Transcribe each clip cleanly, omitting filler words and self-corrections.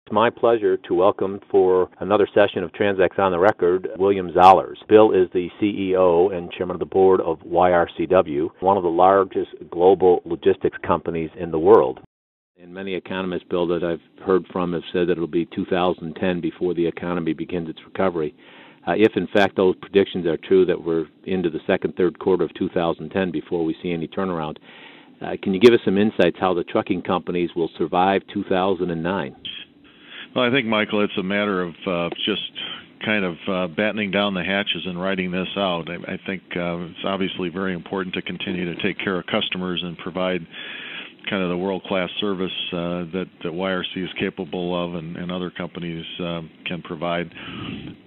It's my pleasure to welcome for another session of Tranzact's On the Record, William Zollars. Bill is the CEO and chairman of the board of YRCW, one of the largest global logistics companies in the world. And many economists, Bill, that I've heard from have said that it'll be 2010 before the economy begins its recovery. If, in fact, those predictions are true, that we're into the second, third quarter of 2010 before we see any turnaround, can you give us some insights how the trucking companies will survive 2009? Well, I think, Michael, it's a matter of just kind of battening down the hatches and riding this out. I think it's obviously very important to continue to take care of customers and provide kind of the world-class service that YRC is capable of and other companies can provide.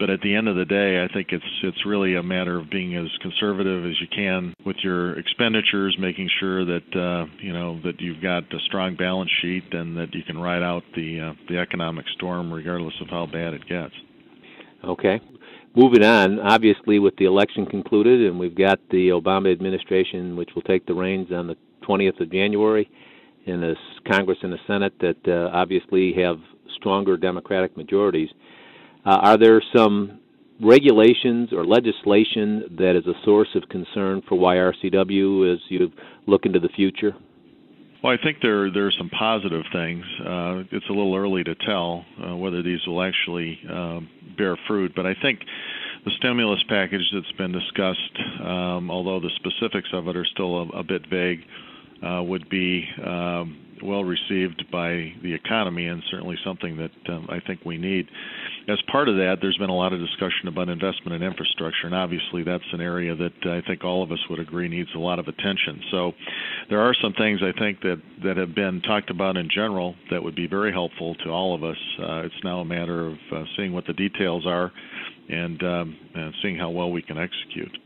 But at the end of the day, I think it's really a matter of being as conservative as you can with your expenditures, making sure that that you've got a strong balance sheet and that you can ride out the economic storm regardless of how bad it gets. Okay. Moving on, obviously with the election concluded and we've got the Obama administration which will take the reins on the 20th of January, in the Congress and the Senate that obviously have stronger Democratic majorities. Are there some regulations or legislation that is a source of concern for YRCW as you look into the future? Well, I think there are some positive things. It's a little early to tell whether these will actually bear fruit, but I think the stimulus package that's been discussed, although the specifics of it are still a bit vague, would be well received by the economy and certainly something that I think we need. As part of that, there's been a lot of discussion about investment in infrastructure, and obviously that's an area that I think all of us would agree needs a lot of attention. So there are some things I think that have been talked about in general that would be very helpful to all of us. It's now a matter of seeing what the details are and seeing how well we can execute.